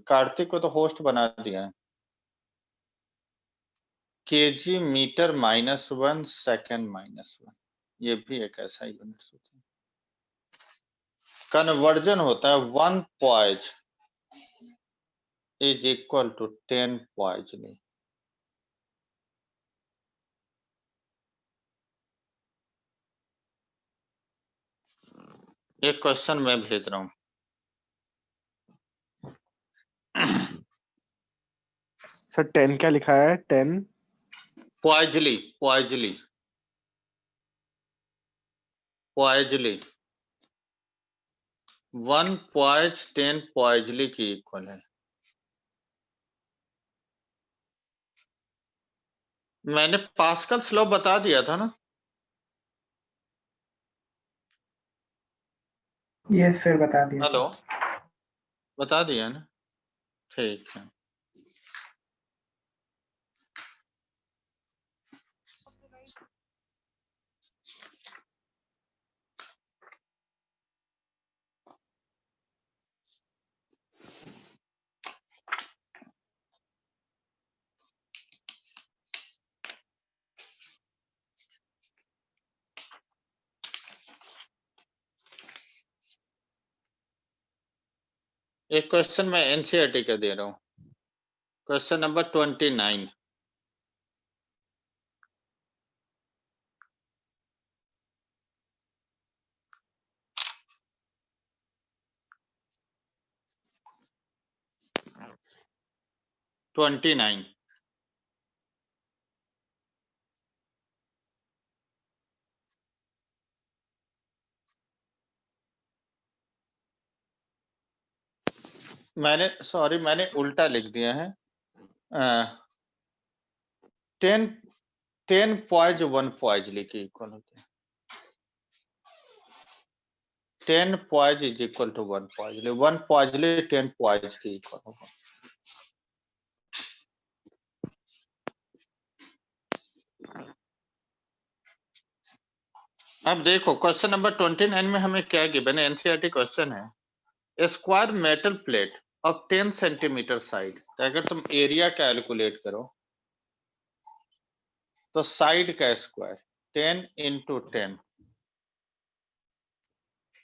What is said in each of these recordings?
कार्तिक को तो होस्ट बना दिया है। केजी मीटर -1 सेकेंड -1, ये भी एक ऐसा यूनिट होता है। कन्वर्जन होता है 1 पॉइज इज इक्वल टू 10 पॉइजनी। एक क्वेश्चन मैं भेज रहा हूं। सर 10 क्या लिखा है? 10 पॉइजली 1 पॉइज 10 पॉइजली की इक्वल है। मैंने पास्कल लॉ बता दिया था ना? यस सर, बता दिया। हेलो, बता दिया ना? ठीक है। एक क्वेश्चन मैं एनसीईआरटी का दे रहा हूं। Question number 29। मैंने उल्टा लिख दिया है। 10 पॉइज 1 पॉइजली की इक्वल होते हैं। 10 poise is equal to 1 poiseuille, 1 poiseuille 10 poise की इक्वल होगा। अब देखो क्वेश्चन नंबर 29 में हमें क्या गिवन है? एनसीईआरटी क्वेश्चन है। A square metal plate of 10 centimetre side. तो अगर तुम एरिया कैलकुलेट करो तो साइड का square 10 into 10,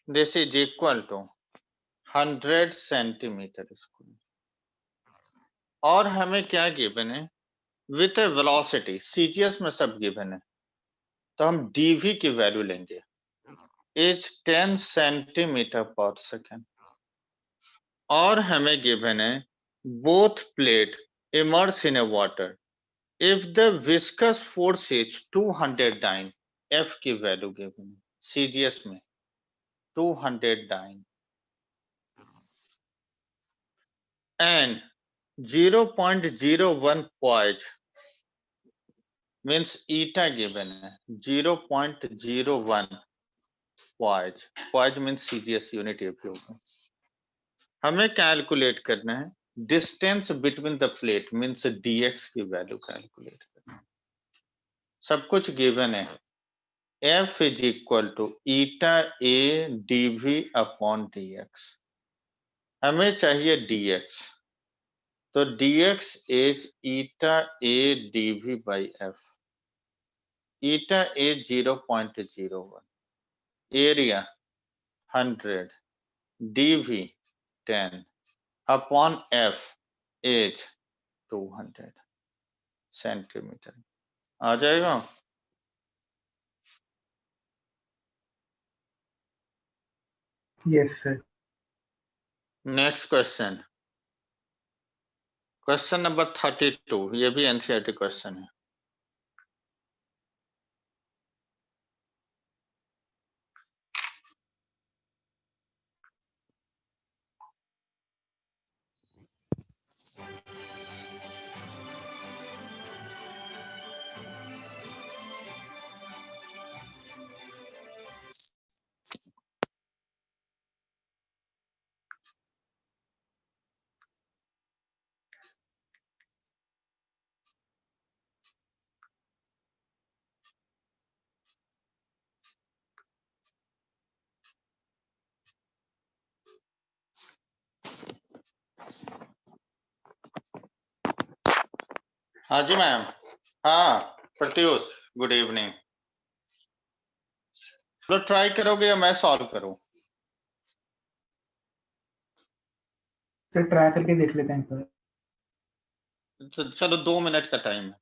this is equal to 100 centimetre square. और हमें क्या गिवन है? विथ ए वेलोसिटी, सीजीएस में सब गिवन है, तो हम डीवी की वैल्यू लेंगे, इज 10 सेंटीमीटर पर सेकेंड। और हमें गिवन है both plate immerse in a water if the viscous force is 200 dyne. F की वैल्यू गिवन है सीजीएस में 200 dyne and 0.01 poise means eta given है 0.01 poise. Poise means CGS unit एपी होगा। हमें कैलकुलेट करना है distance between the plate means dx की वैल्यू कैलकुलेट करना है। सब कुछ गिवन है। F is equal to eta A dv upon dx. हमें चाहिए डीएक्स, तो dx is eta A dv by F. Eta A 0.01, area 100, dv 10 upon F is 200 centimetre. आ जाएगा? Yes sir. Next question, question number 32, ये भी NCERT question है। हाँ जी ma'am. हाँ प्रत्युष, गुड इवनिंग। तो ट्राई करोगे या मैं सॉल्व करूं? सर ट्राई करके देख लेते हैं सर। तो चलो 2 मिनट का टाइम है।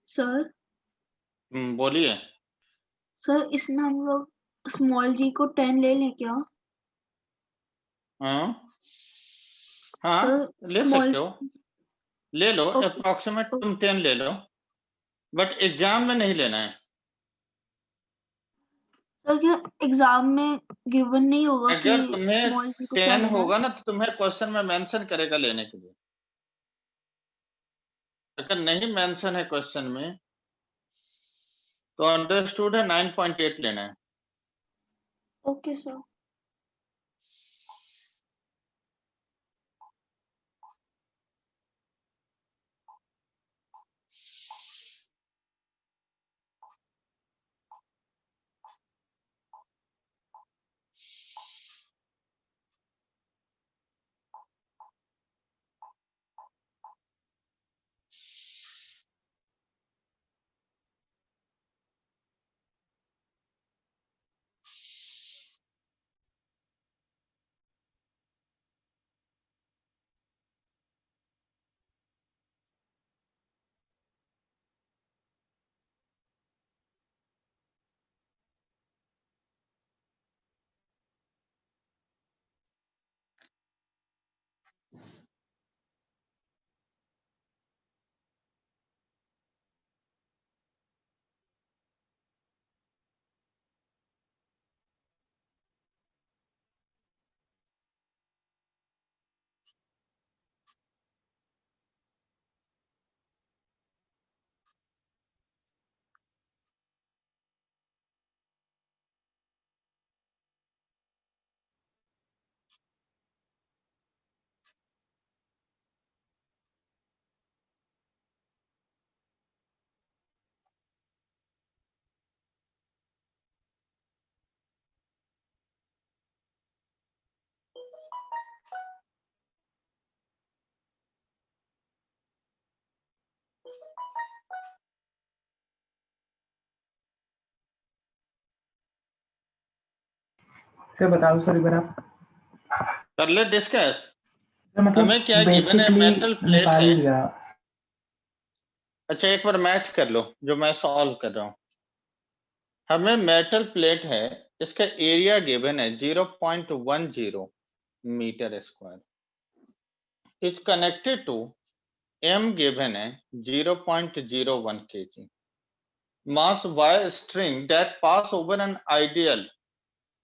सर बोलिए। सर इसमें हम लोग स्मॉल जी को 10 ले लें क्या? हाँ हाँ सर ले स्मॉल, सकते हो, ले लो। ओके अप्रोक्सीमेट तुम 10 ले लो, बट एग्जाम में नहीं लेना है। सर क्या एग्जाम में गिवन नहीं होगा कि अगर तुम्हें स्मॉल जी को क्या 10 लेना है? होगा ना तो तुम्हें क्वेश्चन में मेंशन करेगा लेने के लिए। अगर नहीं मेंशन है क्वेश्चन में तो अंडरस्टूड है 9.8 लेना है। Okay sir. सर बताओ सर एक बार आप। कर ले डिस्कस। सर मतलब हमें क्या गिवन है? बेसिकली मेटल प्लेट निकाल है। लिया। अच्छा एक बार मैच कर लो जो मैं सॉल्व कर रहा हूं। हमें मेटल प्लेट है, इसका एरिया गिवन है 0.10 metre square. Is connected to m given है 0.01 kg. Mass y string that pass over an ideal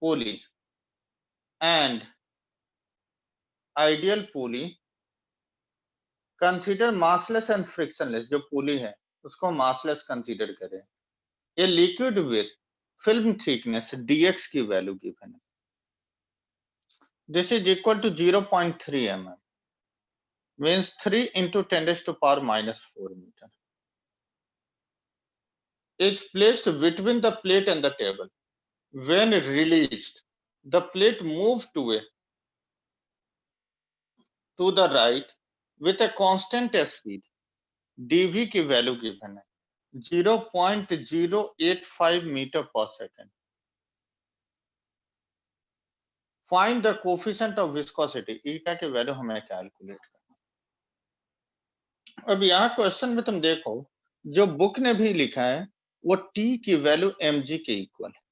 pulley and ideal pulley consider massless and frictionless. जो पुली है उसको massless कंसीडर करें। ये liquid with film thickness dx की value given है। This is equal to 0.3 mm. Means 3 into 10 raised to power minus 4 meter. It's placed between the plate and the table. When released, the plate moves to the right with a constant speed. dv की value given है 0.085 metre पर second. Find the coefficient of viscosity. Eta की value हमें calculate करना. अब यहाँ question में तुम देखो, जो बुक ने भी लिखा है वो टी की वैल्यू mg के इक्वल है.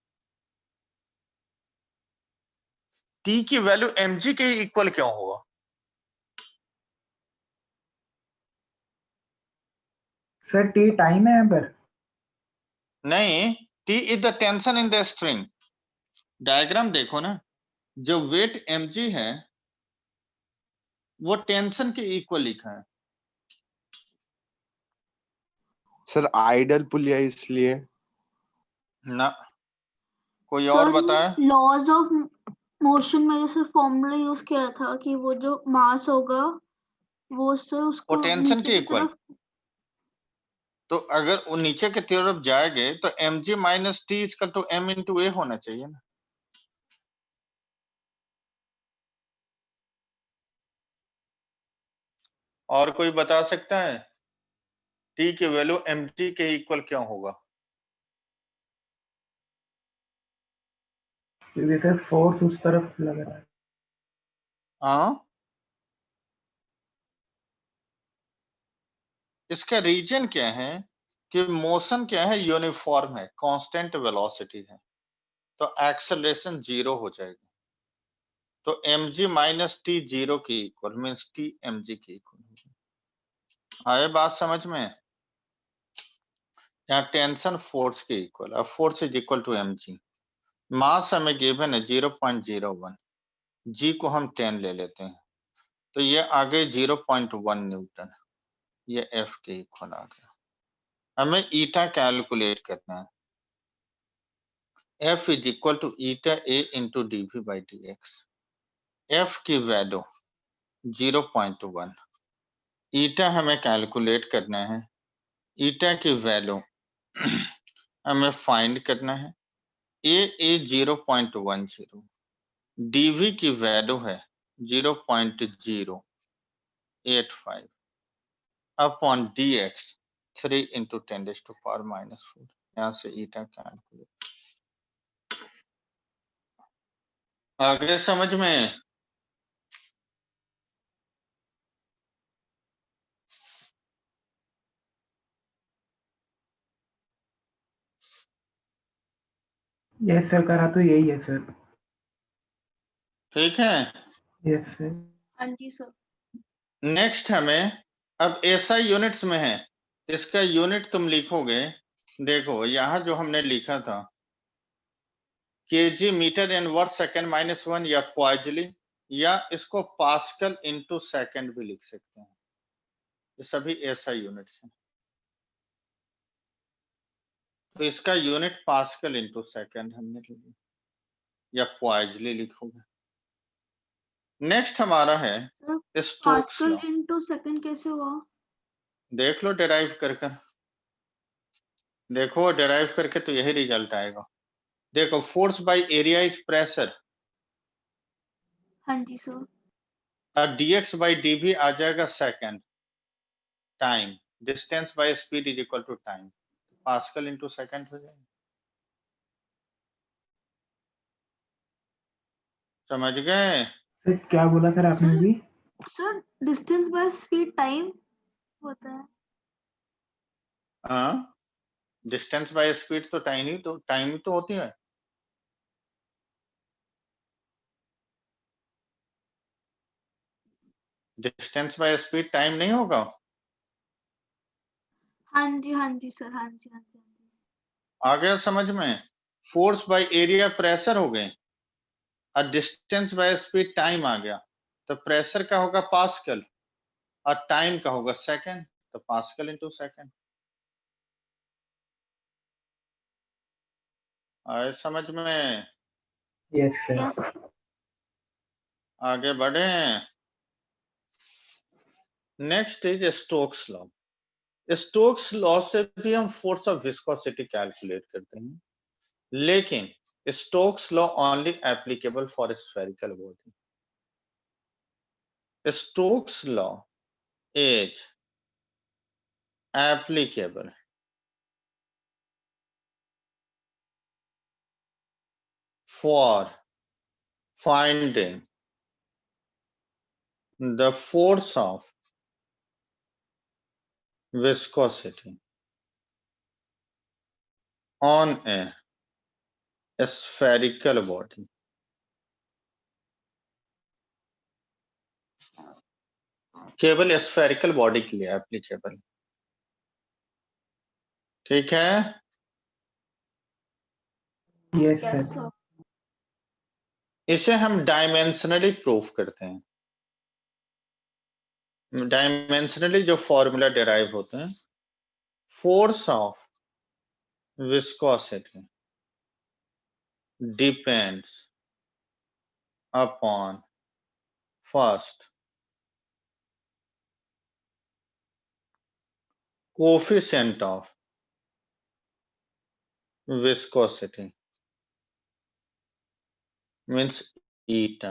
टी की वैल्यू mg के इक्वल क्यों हुआ? सर टी टाइम है यहाँ पर. नहीं, T is the tension in the string. Diagram देखो ना, जो वेट mg है वो टेंशन के इक्वल लिखा है. सर आइडल पुलिया इसलिए. ना, कोई और बताए? लॉज ऑफ मोशन में जैसे फॉर्मूला यूज किया था कि वो जो मास होगा वो उससे उसको टेंशन नीचे के की इक्वल. तरफ. तो अगर वो नीचे की तरफ जाएंगे तो mg minus T equal to m into A होना चाहिए ना. और कोई बता सकता है टी की वैल्यू mg के इक्वल क्यों होगा? क्योंकि सर फोर्स उस तरफ लग रहा है. हाँ, इसका रीजन क्या है कि मोशन क्या है, यूनिफॉर्म है, कांस्टेंट वेलोसिटी है, तो एक्सेलरेशन जीरो हो जाएगी. तो mg माइनस टी जीरो की इक्वल मींस टी mg की इक्वल. आए बात समझ में? यहाँ टेंशन फोर्स के इक्वल. अब force is equal to mg. Mass हमें गिवन है 0.01. g को हम 10 ले लेते हैं, तो ये आगे 0.1 न्यूटन. ये f के इक्वल आ गया. हमें ईटा कैलकुलेट करना है. F is equal to eta a into dv by dx. F की वैल्यू 0.1. ईटा हमें कैलकुलेट करना है. ईटा की वैल्यू हमें फाइंड करना है. a 0.10. dv की वैल्यू है 0.085 upon dx 3 into 10 raise to power minus 4. यहाँ से ईटा कैलकुलेट. आगे समझ में? यस सर, करा तो यही है सर. ठीक है. Yes sir. हाँ जी सर. नेक्स्ट हमें अब ऐसा यूनिट्स में है, इसका यूनिट तुम लिखोगे. देखो यहाँ जो हमने लिखा था kg metre inverse second minus 1 या क्वाजली, या इसको पास्कल इंटू सेकंड भी लिख सकते हैं. ये सभी ऐसा यूनिट्स हैं. तो इसका यूनिट पास्कल इंटू सेकंड हमने लिखा, या क्वाजली लिखोगे. नेक्स्ट हमारा है Stokes pascal law. Into second कैसे हुआ? देख लो डेराइव करके. देखो डेराइव करके तो यही रिजल्ट आएगा. देखो force by area is pressure. हाँ जी सर. dx बाई dv आ जाएगा second. Time, distance by speed is equal to time. Pascal into second हो जाएगा. समझ गए? सर क्या बोला सर आपने सर- अभी? Sir distance by speed time होता है. हाँ, डिस्टेंस बाय स्पीड तो टाइम ही तो होती है. डिस्टेंस बाय स्पीड टाइम नहीं होगा? हाँ जी सर. हाँ जी. आ गया समझ में? फोर्स बाय एरिया प्रेशर हो गए, और डिस्टेंस बाय स्पीड टाइम आ गया. तो प्रेशर का होगा पास्कल और टाइम का होगा सेकंड, तो पास्कल इंटू सेकंड. आए समझ में? Yes sir. यस. आगे बढ़े। Next is Stokes law. Stokes law से भी हम फोर्स ऑफ विस्कोसिटी कैलकुलेट करते हैं, लेकिन Stokes law only applicable for spherical body. Stokes law is applicable for finding the force of viscosity on a spherical body. केवल spherical body के लिए applicable. ठीक है. Yes yes sir. सर. इसे हम डायमेंशनली प्रूफ करते हैं. डायमेंशनली जो फॉर्मूला डिराइव होते हैं, force of viscosity depends upon first coefficient of viscosity means eta.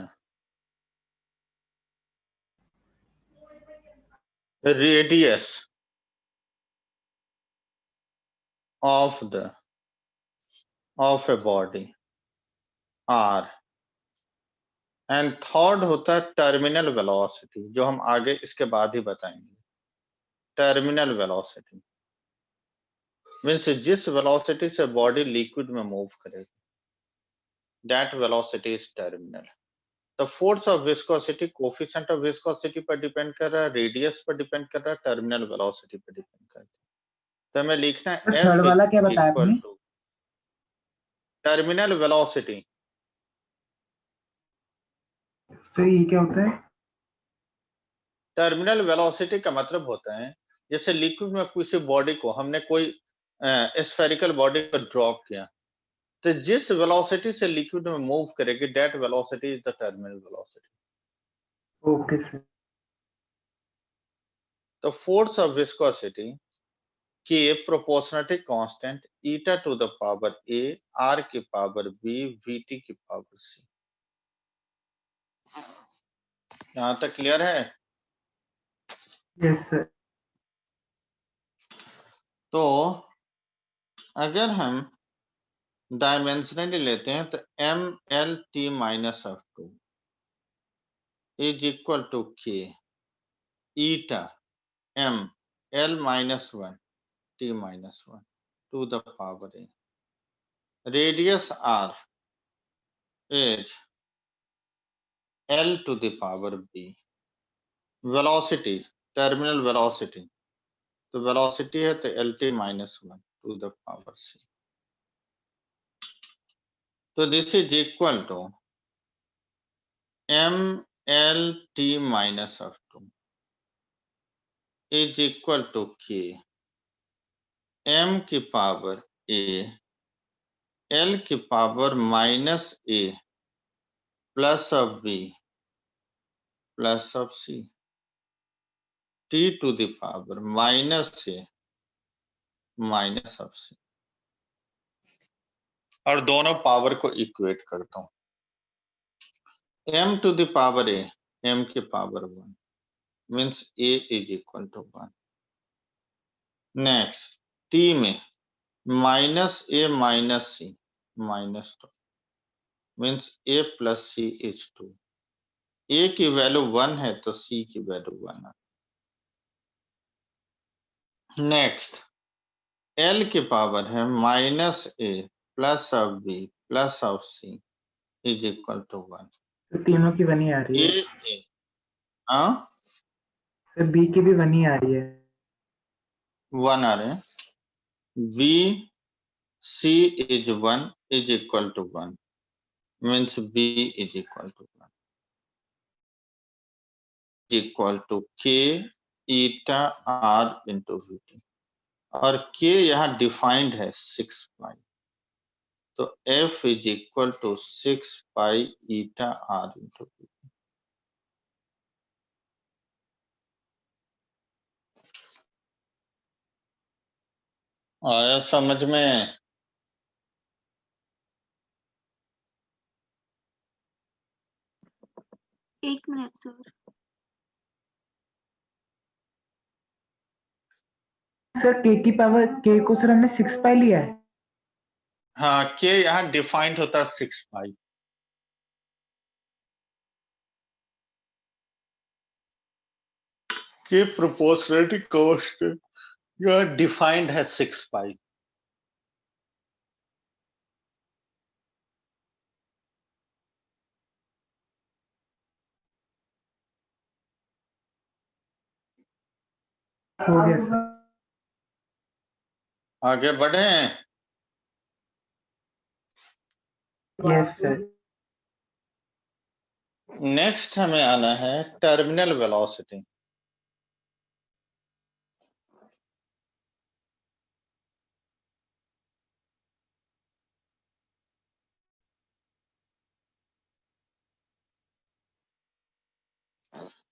Radius of a body r. And third होता है टर्मिनल वेलोसिटी, जो हम आगे इसके बाद ही बताएंगे. टर्मिनल वेलोसिटी मीन्स जिस वेलोसिटी से बॉडी लिक्विड में मूव करेगी, that velocity is terminal. The force of viscosity coefficient of viscosity पर डिपेंड कर रहा है, रेडियस पर डिपेंड कर रहा है, टर्मिनल वेलोसिटी पर डिपेंड कर रहा है. तो हमें लिखना है थर्ड वाला क्या बताया इक्वल आपने? To terminal velocity. सर ये क्या होता है? टर्मिनल वेलोसिटी का मतलब होता है जैसे लिक्विड में किसी बॉडी को हमने कोई स्फेरिकल बॉडी को ड्रॉप किया, तो जिस वेलोसिटी से लिक्विड में मूव करेगी, that velocity is the terminal velocity. Okay sir. तो फोर्स ऑफ विस्कोसिटी के proportionality constant eta to the power A, R की पावर बी, वीटी की पावर सी. यहां तक क्लियर है? Yes sir. तो अगर हम डायमेंशनली लेते हैं तो M L T minus F two is equal to K eta M L minus one T minus one to the power A. Radius R is L to the power B. Velocity terminal velocity, तो velocity है तो L T minus one to the power C. तो this is equal to M L T minus F two is equal to K M की power A, L की power minus A plus of B plus of C, T to the power minus A minus of C. और दोनों power को equate करता हूं. m to the power A, m की power one means a is equal to one. Next t में minus A minus C minus two means a plus C is two. a की value one है तो c की value one है. Next l की power है minus A plus of B plus of C is equal to one. तो तीनों की वन ही आ रही है. हाँ सर बी की भी वन ही आ रही है. वन आ रहे हैं. B C is one is equal to one means B is equal to one equal to K eta R into VT. और के यहाँ डिफाइंड है 6 पाई, तो F is equal to 6 pi eta R into VT. आया समझ में? एक मिनट सर। सर के की पावर के को सर हमने 6 पाई लिया है। हाँ, के यहाँ डिफाइंड होता है 6 पाई। के प्रोपोर्शनलिटी कांस्टेंट यहाँ डिफाइंड है 6 पाई। हो गया सर। आगे बढ़े? Yes sir. नेक्स्ट हमें आना है टर्मिनल वेलोसिटी।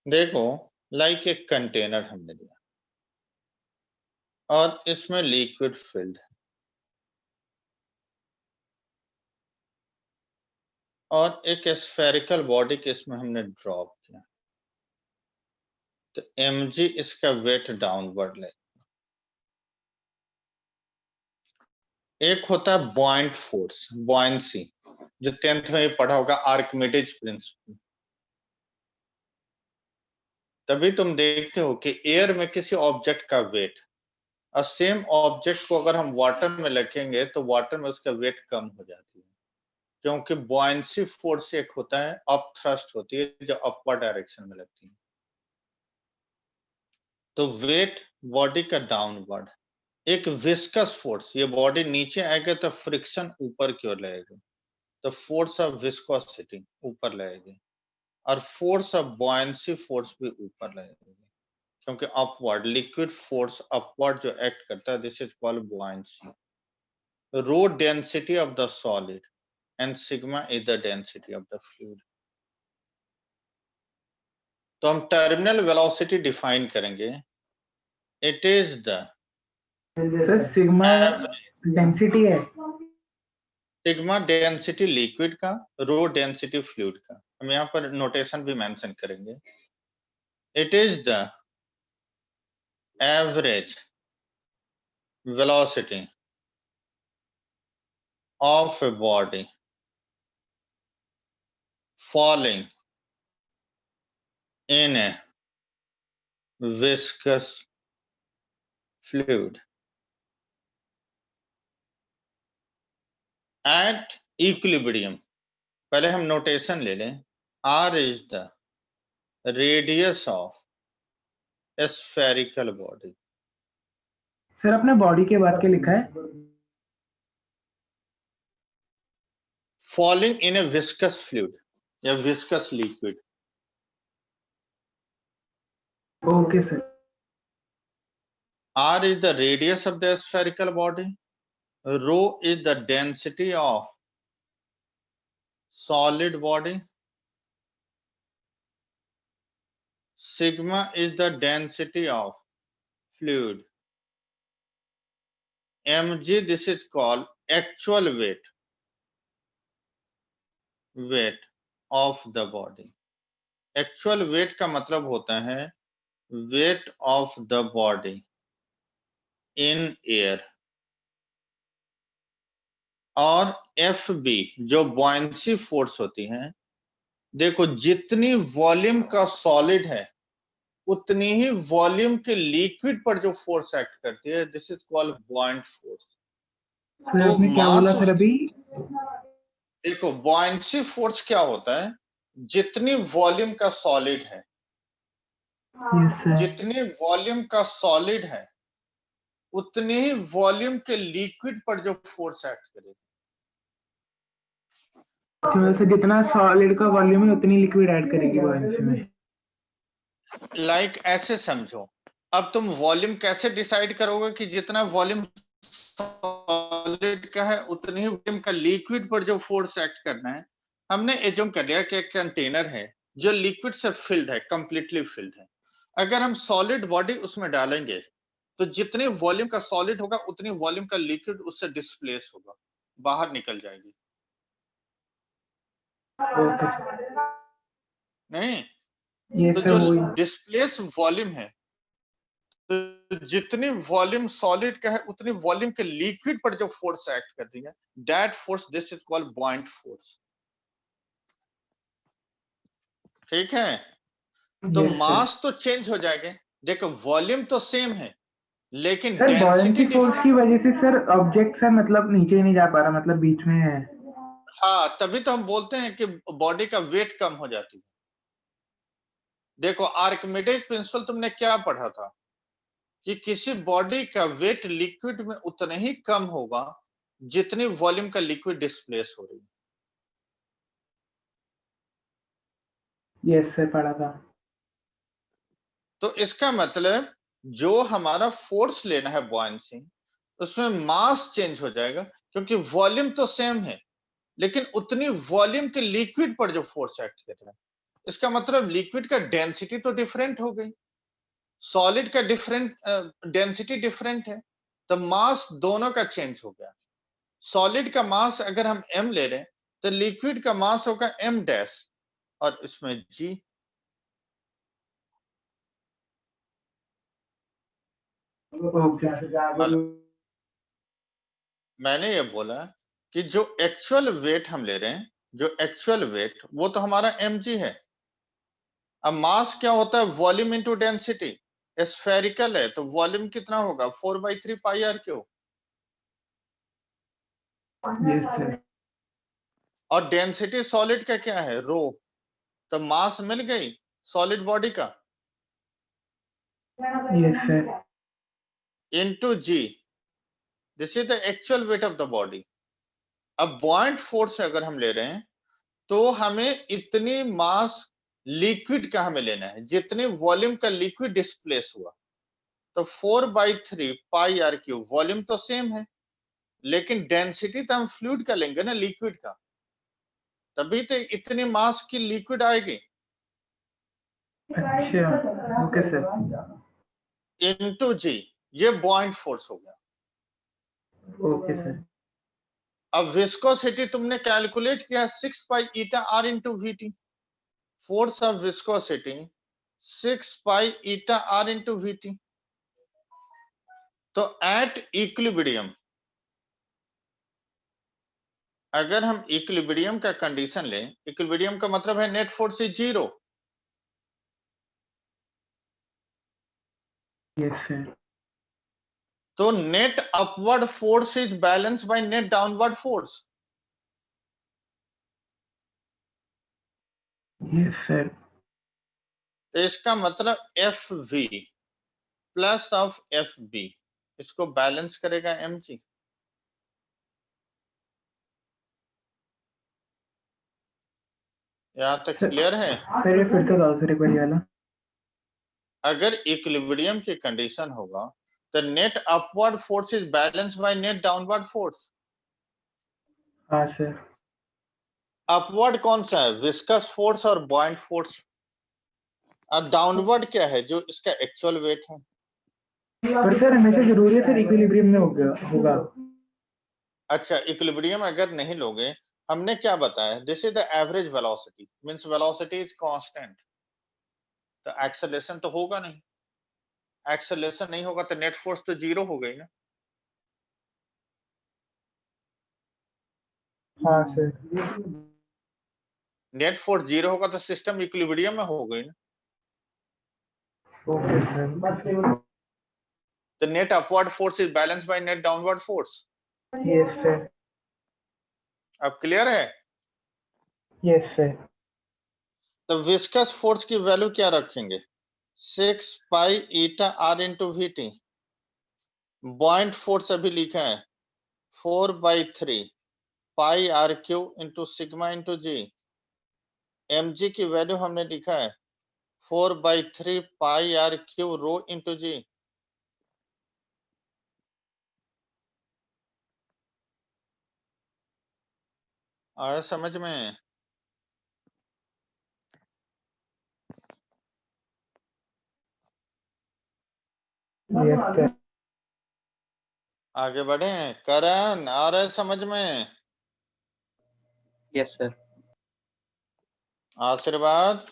देखो, लाइक एक कंटेनर हमने लिया और इसमें लिक्विड फिल्ड है और एक स्फेरिकल बॉडी के इसमें हमने ड्रॉप किया, तो mg इसका वेट डाउनवर्ड ले। एक होता है बॉइंट फोर्स, बॉयंसी, जो 10th में पढ़ा होगा, आर्किमिडीज प्रिंसिपल। तभी तुम देखते हो कि एयर में किसी ऑब्जेक्ट का वेट और सेम ऑब्जेक्ट को अगर हम वाटर में रखेंगे तो वाटर में उसका वेट कम हो जाती है, क्योंकि बॉयंसी फोर्स एक होता है अप थ्रस्ट होती है जो अपवर्ड डायरेक्शन में लगती है, तो वेट बॉडी का डाउनवर्ड। एक विस्कस फोर्स, ये बॉडी नीचे आएगा तो फ्रिक्शन ऊपर की ओर लगेगा, तो फोर्स ऑफ विस्कोसिटी ऊपर लगेगी और फोर्स ऑफ बॉयंसी फोर्स भी ऊपर लगेगी, क्योंकि अपवर्ड लिक्विड फोर्स अपवर्ड जो एक्ट करता है, this is called buoyancy. Rho density of the solid and sigma is the density of the fluid. तो हम टर्मिनल वेलोसिटी डिफाइन करेंगे, it is the sir sigma density है। Sigma density liquid का, rho density fluid का। हम यहाँ पर notation भी मेंशन करेंगे। It is the average velocity of a body falling in a viscous fluid at equilibrium। पहले हम नोटेशन ले लें, R is the radius of a spherical body। Sir आपने बॉडी के बाद क्या लिखा है? Falling in a viscous fluid या viscous liquid। Okay sir. R is the radius of the spherical body, rho is the density of solid body, sigma is the density of fluid, mg this is called actual weight of the body। actual weight का मतलब होता है weight of the body in air। और FB जो buoyancy force होती है, देखो जितनी वॉल्यूम का सॉलिड है उतनी ही वॉल्यूम के लिक्विड पर जो फोर्स एक्ट करती है, this is called buoyant force. Sir आपने क्या बोला सर अभी? देखो buoyancy फोर्स क्या होता है, जितनी वॉल्यूम का सॉलिड है, यस सर। जितनी वॉल्यूम का सॉलिड है उतनी ही वॉल्यूम के लिक्विड पर जो फोर्स एक्ट करेगी। तो जितना सॉलिड का वॉल्यूम है उतनी लिक्विड ऐड करेगी बॉयंसी में। लाइक ऐसे समझो, अब तुम वॉल्यूम कैसे डिसाइड करोगे कि जितना वॉल्यूम सॉलिड का है उतनी ही वॉल्यूम का लिक्विड पर जो फोर्स एक्ट करना है। हमने एज्यूम कर लिया कि एक कंटेनर है जो लिक्विड से फिल्ड है, कंप्लीटली फिल्ड है। अगर हम सॉलिड बॉडी उसमें डालेंगे तो जितने वॉल्यूम का सॉलिड होगा उतनी वॉल्यूम का लिक्विड उससे डिस्प्लेस होगा, बाहर निकल जाएगी। ओके नहीं, ये तो सर जो वही डिस्प्लेस वॉल्यूम है, तो जितनी वॉल्यूम सॉलिड का है उतनी वॉल्यूम के लिक्विड पर जो फोर्स एक्ट कर रही है, that force this is called बॉइंट force. ठीक है, तो यस सर। मास तो चेंज हो जाएंगे, देखो वॉल्यूम तो सेम है लेकिन सर डेंसिटी बॉयंसी फोर्स की वजह से सर ऑब्जेक्ट सर मतलब नीचे ही नहीं जा पा रहा, मतलब बीच में है। हाँ, तभी तो हम बोलते हैं कि बॉडी का वेट कम हो जाती है। देखो आर्किमिडीज प्रिंसिपल तुमने क्या पढ़ा था कि किसी बॉडी का वेट लिक्विड में उतना ही कम होगा जितनी वॉल्यूम का लिक्विड डिस्प्लेस हो रही है। यस सर पढ़ा था। तो इसका मतलब जो हमारा फोर्स लेना है बॉयंसी, उसमें मास चेंज हो जाएगा क्योंकि वॉल्यूम तो सेम है लेकिन उतनी वॉल्यूम के लिक्विड पर जो फोर्स एक्ट कर रहा है, इसका मतलब लिक्विड का डेंसिटी तो डिफरेंट हो गई, सॉलिड का डिफरेंट डेंसिटी डिफरेंट है, तो मास दोनों का चेंज हो गया। सॉलिड का मास अगर हम m ले रहे हैं तो लिक्विड का मास होगा m डैश और इसमें g। ओके मैंने ये बोला कि जो एक्चुअल वेट हम ले रहे हैं, जो एक्चुअल वेट वो तो हमारा mg है। अब मास क्या होता है, वॉल्यूम इंटू डेंसिटी। स्फेरिकल है तो वॉल्यूम कितना होगा 4/3 pi R cube, yes sir. और डेंसिटी सॉलिड का क्या है रो, तो मास मिल गई सॉलिड बॉडी का yes sir. Into G, this is the actual weight of the body. अब बॉइंट फोर्स अगर हम ले रहे हैं तो हमें इतनी मास लिक्विड का हमें लेना है जितनी वॉल्यूम का लिक्विड डिस्प्लेस हुआ, तो 4/3 पाई आर क्यूब, वॉल्यूम तो सेम है लेकिन डेंसिटी तो हम फ्लूइड का लेंगे ना, लिक्विड का, तभी तो इतनी मास की लिक्विड आएगी। अच्छा ओके सर। इनटू जी, ये बॉइंट फोर्स हो गया। Okay sir. अब विस्कोसिटी तुमने कैलकुलेट किया 6 pi eta R into VT, force of viscosity 6 pi eta R into VT. तो एट इक्विलिब्रियम, अगर हम इक्विलिब्रियम का कंडीशन लें, इक्विलिब्रियम का मतलब है net force is zero, yes sir. तो net upward force is balance by net downward force. Yes sir. तो इसका मतलब F V plus of F B इसको बैलेंस करेगा एम जी। यहां तक क्लियर है? सर ये फिर तो दाओ सर एक बार ये वाला। अगर इक्विलिब्रियम की कंडीशन होगा तो net upward force is balance by net downward force. हाँ सर। अपवर्ड कौन सा है, विस्कस फोर्स और बॉइंट फोर्स, और डाउनवर्ड क्या है जो इसका एक्चुअल वेट है। पर सर हमेशा जरूरी है सर इक्विलिब्रियम में होगा। अच्छा, इक्विलिब्रियम अगर नहीं लोगे, हमने क्या बताया, this is the average velocity, means velocity is constant, तो एक्सेलरेशन तो होगा नहीं, एक्सेलरेशन नहीं होगा तो नेट फोर्स तो जीरो हो गई ना। हाँ सर। नेट फोर्स जीरो होगा तो सिस्टम इक्विलिब्रियम में हो गई ना। Okay sir. तो net upward force is balance by net downward force. Yes sir. अब क्लियर है? Yes sir. तो विस्कस फोर्स की वैल्यू क्या रखेंगे, 6 pi eta R into V T. Buoyant force अभी लिखा है 4/3 pi R cube into sigma into G. M G की वैल्यू हमने लिखा है 4/3 pi R cube rho into G. आया समझ में? Yes sir. आगे बढ़े। करण आ रहा है समझ में? Yes sir. आशीर्वाद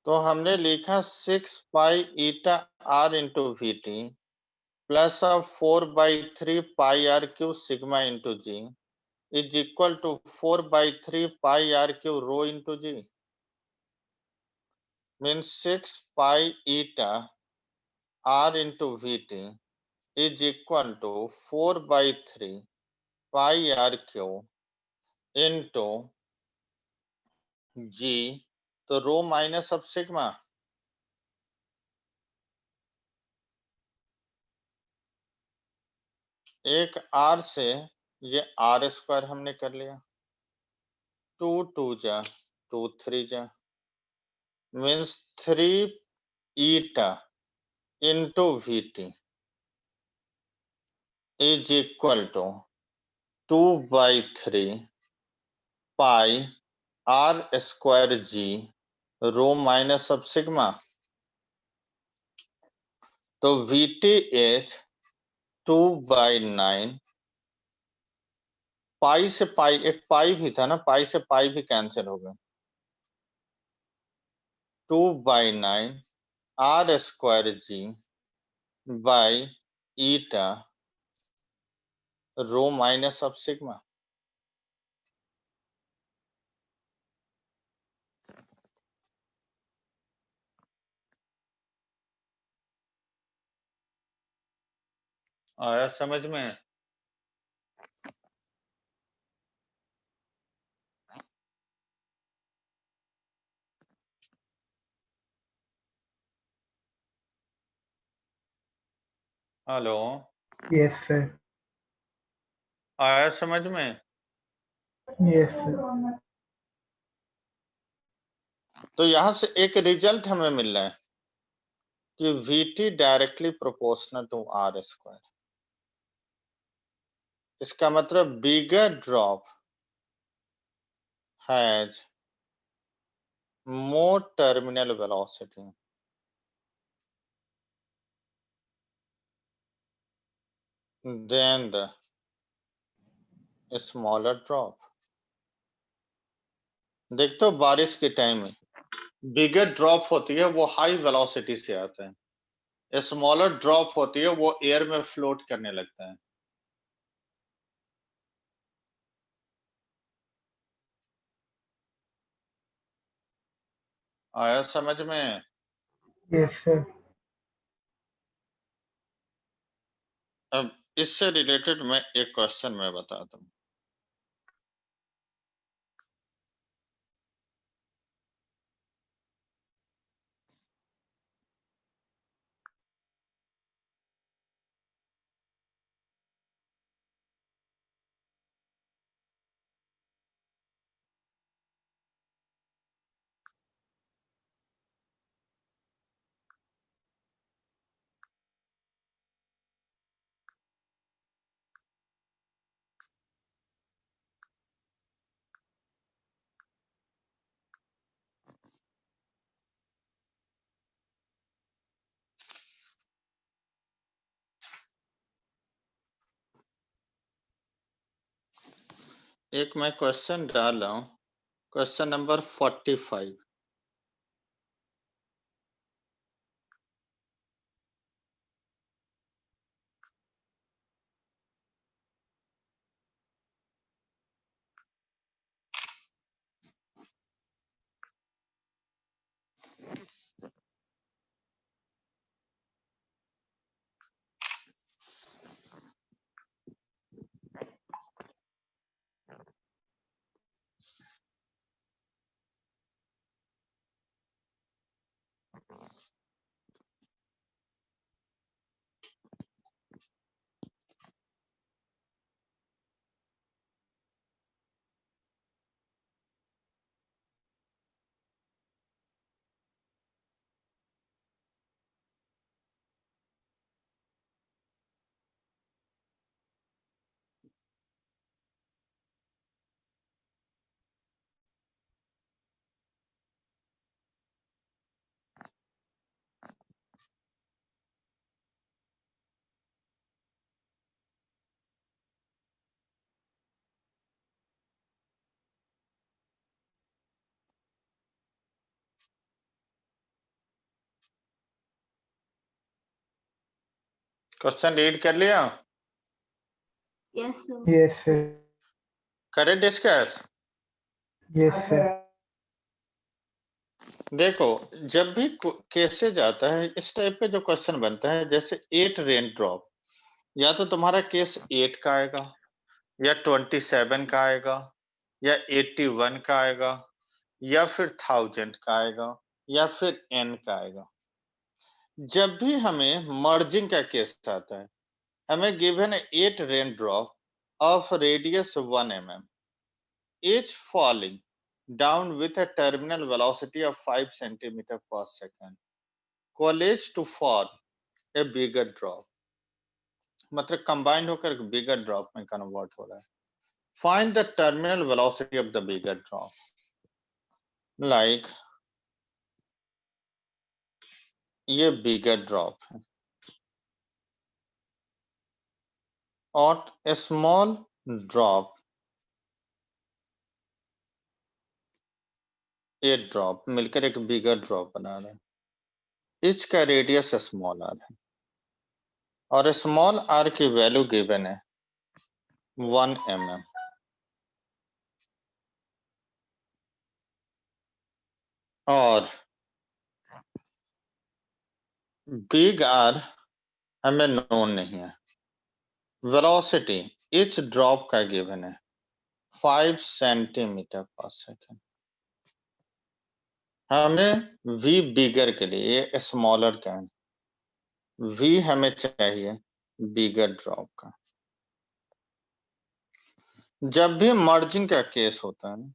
तो हमने लिखा 6 pi eta R into V T plus 4/3 pi R cube sigma into G is equal to 4/3 pi R cube rho into G means 6 pi eta R into V T is equal to 4/3 pi R cube into G तो rho minus अब sigma एक R से ये are square हमने कर लिया 2 2 जा 2 3 जा means 3 eta into V T is equal to 2/3 pi R square G rho minus अब सिग्मा तो वी टी इज 2/9 पाई से पाई एक पाई भी था ना पाई से पाई भी कैंसिल हो गया 2/9 R square G by eta rho minus of sigma आया समझ में? Hello yes sir. आया समझ में? Yes sir. तो यहां से एक रिजल्ट हमें मिल रहा है कि VT directly proportional to R square इसका मतलब bigger drop has more terminal velocity than the smaller drop। देखते हो बारिश के टाइम में बिगर ड्रॉप होती है वो हाई वेलोसिटी से आता है स्मॉलर ड्रॉप होती है वो एयर में फ्लोट करने लगता है। आया समझ में? Yes sir. अब इससे रिलेटेड मैं एक क्वेश्चन मैं बताता हूँ। एक मैं क्वेश्चन डाल रहा हूँ क्वेश्चन नंबर 45। क्वेश्चन रीड कर लिया, Yes, sir. Yes, sir. करे डिस्कस। Yes, sir. देखो, जब भी केसेज आता है इस टाइप का जो क्वेश्चन बनता है, जैसे 8 रेन ड्रॉप, या तो तुम्हारा केस 8 का आएगा, या 27 का आएगा, या 81 का आएगा, या फिर 1000 का आएगा, या फिर n का आएगा। जब भी हमें मर्जिंग का केस आता है, हमें given 8 rain drop of radius 1 mm, each falling down with a terminal velocity of 5 centimeter per second, collapse to form a bigger drop, मतलब कंबाइंड होकर बिगर ड्रॉप में कन्वर्ट हो रहा है। Find the terminal velocity of the bigger drop, like ये बिगर drop है और small drop, ये ड्रॉप मिलकर एक बिगर ड्रॉप बना रहे हैं। इच का रेडियस स्मॉल आर है और स्मॉल आर की वैल्यू गिवन है 1 mm। और बिग आर हमें नोन नहीं है। वेलोसिटी इच ड्रॉप का गिवन है 5 सेंटीमीटर पर सेकेंड। हमें v बिगर के लिए, ये स्मॉलर का है, v हमें चाहिए बिगर ड्रॉप का। जब भी मर्जिंग का केस होता है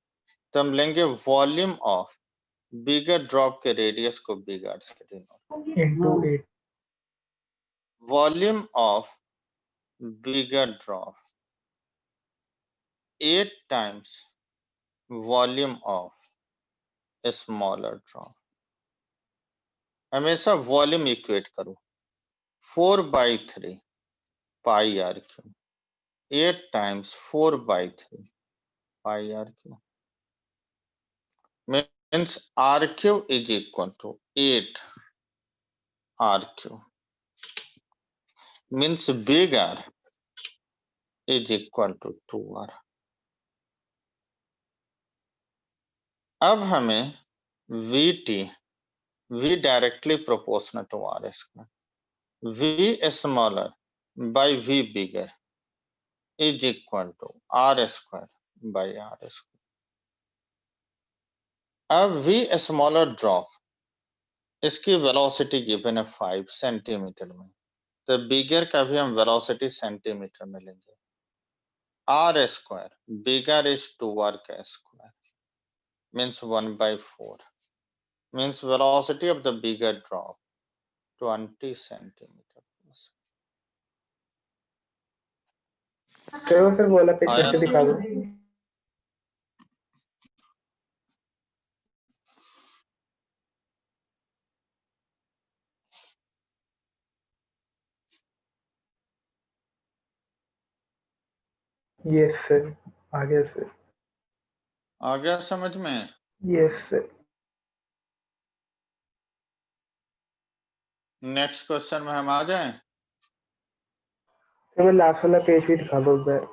तो हम लेंगे वॉल्यूम ऑफ बिगर ड्रॉप के रेडियस को बिग आर से denote, Into 8. Volume of bigger drop 8 times volume of smaller drop. हमेशा वॉल्यूम इक्वेट करो, 4/3 pi R cube, 8 times 4/3 pi R cube means RQ is equal to 8 RQ, means big R is equal to 2R। अब हमें VT, V directly proportional to R square, V smaller by V bigger is equal to R square by R square। अब V smaller drop, इसकी velocity given है 5 centimetre में, तो बिगर का भी हम वेलोसिटी सेंटीमीटर में लेंगे। R square bigger is 2R का square means 1/4, means velocity of the bigger drop 20 centimeter per second। Sir वो फिर बोला पिक्चर आया से दिखा दो। यस सर, आ गया सर। आ गया समझ में? Yes sir. नेक्स्ट क्वेश्चन में हम आ जाएं। सर वो लास्ट वाला पेज भी दिखा दो sir.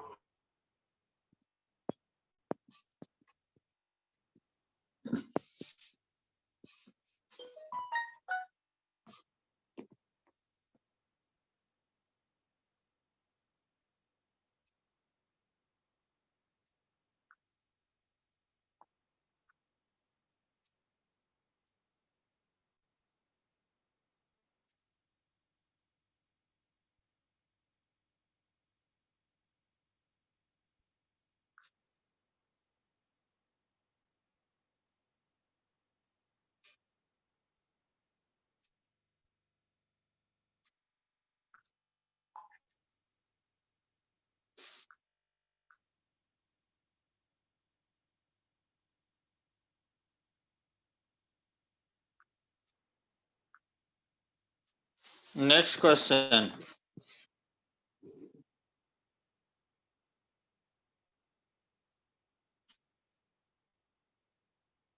Next question,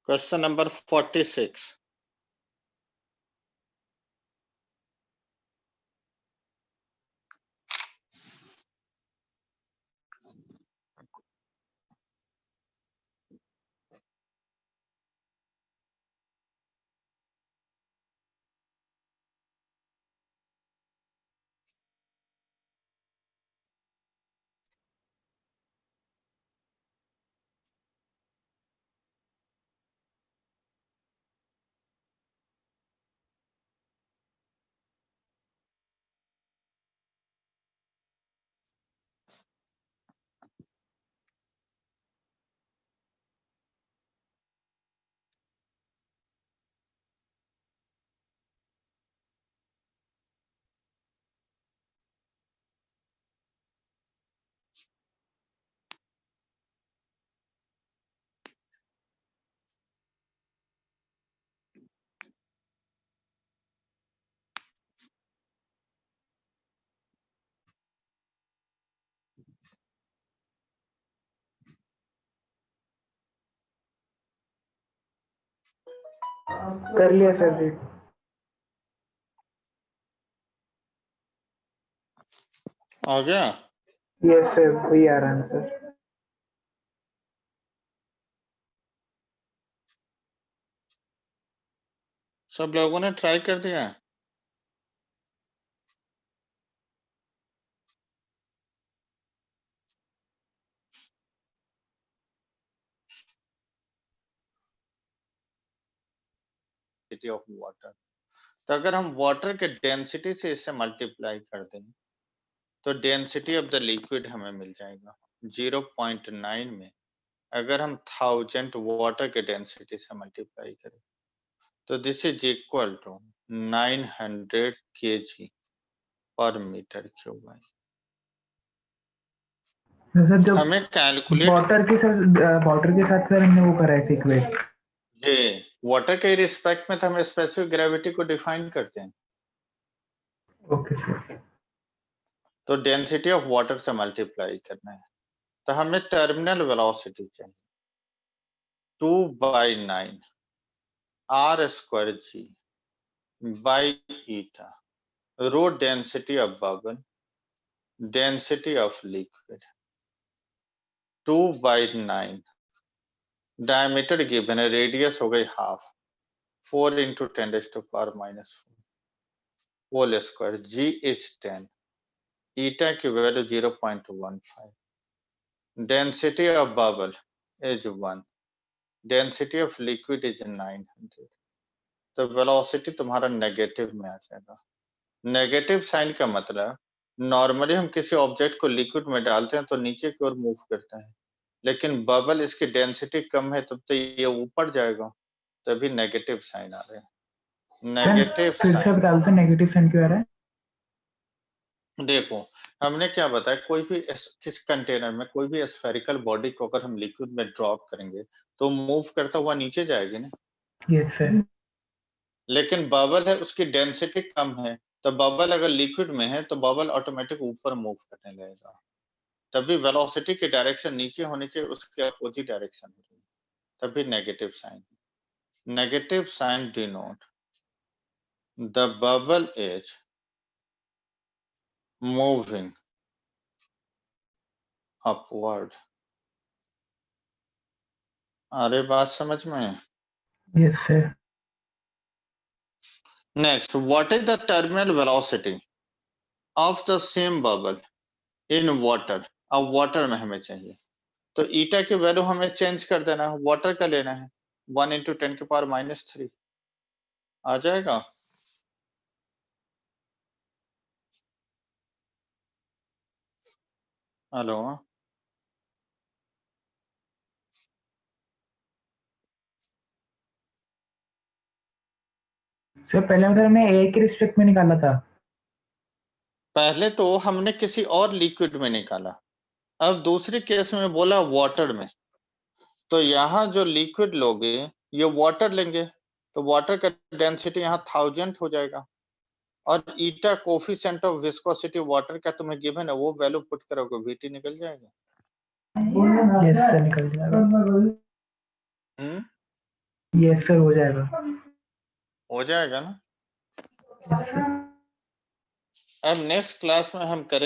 question number 46। कर लिया सर जी। आ गया? यस सर, वही आ रहा है सर। सब लोगों ने ट्राई कर दिया? डेंसिटी ऑफ वाटर, तो अगर हम वाटर के डेंसिटी से इसे मल्टीप्लाई कर दें तो डेंसिटी ऑफ द लिक्विड हमें मिल जाएगा 0.9 में। अगर हम 1000 वाटर के डेंसिटी से मल्टीप्लाई करें तो this is equal to 900 kg पर मीटर क्यूब है। सर जब हमें कैलकुलेट वाटर के साथ सर हमने वो करा है इक्वेट। जी, वाटर के रिस्पेक्ट में तो हम स्पेसिफिक ग्रेविटी को डिफाइन करते हैं, ओके सर। तो डेंसिटी ऑफ वाटर से मल्टीप्लाई करना है, तो हमें टर्मिनल वेलोसिटी चाहिए 2/9 r² g by eta, rho density of bubble, density of liquid 2/9, diameter given है, radius हो गई half, 4 into 10⁻⁻⁴ whole square, g is 10, eta की value 0.15, density of bubble is 1, density of liquid is 900, तो velocity तुम्हारा negative में आ जाएगा। Negative sign का मतलब नॉर्मली हम किसी ऑब्जेक्ट को लिक्विड में डालते हैं तो नीचे की ओर मूव करता है, लेकिन बबल इसकी डेंसिटी कम है तब तो ये ऊपर जाएगा, तभी नेगेटिव साइन आ रहे हैं। नेगेटिव फिर से साइन, बता दो नेगेटिव साइन क्यों आ रहा है? देखो हमने क्या बताया, कोई भी किस कंटेनर में कोई भी स्फेरिकल बॉडी को अगर हम लिक्विड में ड्रॉप करेंगे तो मूव करता हुआ नीचे जाएगी ना, यस सर। लेकिन बबल है उसकी डेंसिटी कम है, तो बबल अगर लिक्विड में है तो बबल ऑटोमेटिक ऊपर मूव करने लगेगा, तभी वेलोसिटी की डायरेक्शन नीचे होनी चाहिए, उसके अपोजिट डायरेक्शन होगी, तभी negative sign. Negative sign denote the bubble is moving upward. अरे बात समझ में? Yes sir. Next, what is the terminal velocity of the same bubble in water? अब वाटर में हमें चाहिए तो ईटा की वैल्यू हमें चेंज कर देना है, वाटर का लेना है 1 into 10⁻⁻3 आ जाएगा। हेलो, सर पहले मतलब हमने ए के रिस्पेक्ट में निकाला था। पहले तो हमने किसी और लिक्विड में निकाला, अब दूसरी केस में बोला वाटर में, तो यहाँ जो लिक्विड लोगे ये वाटर लेंगे, तो वाटर का डेंसिटी यहाँ 1000 हो जाएगा, और ईटा कोफिशिएंट ऑफ विस्कोसिटी वाटर का तुम्हें गिवन है, वो वैल्यू पुट करोगे वीटी निकल जाएगा। यस सर निकल जाएगा। यस सर हो जाएगा। हो जाएगा ना। Yes, sir. अब नेक्स्ट क्लास में हम करेंगे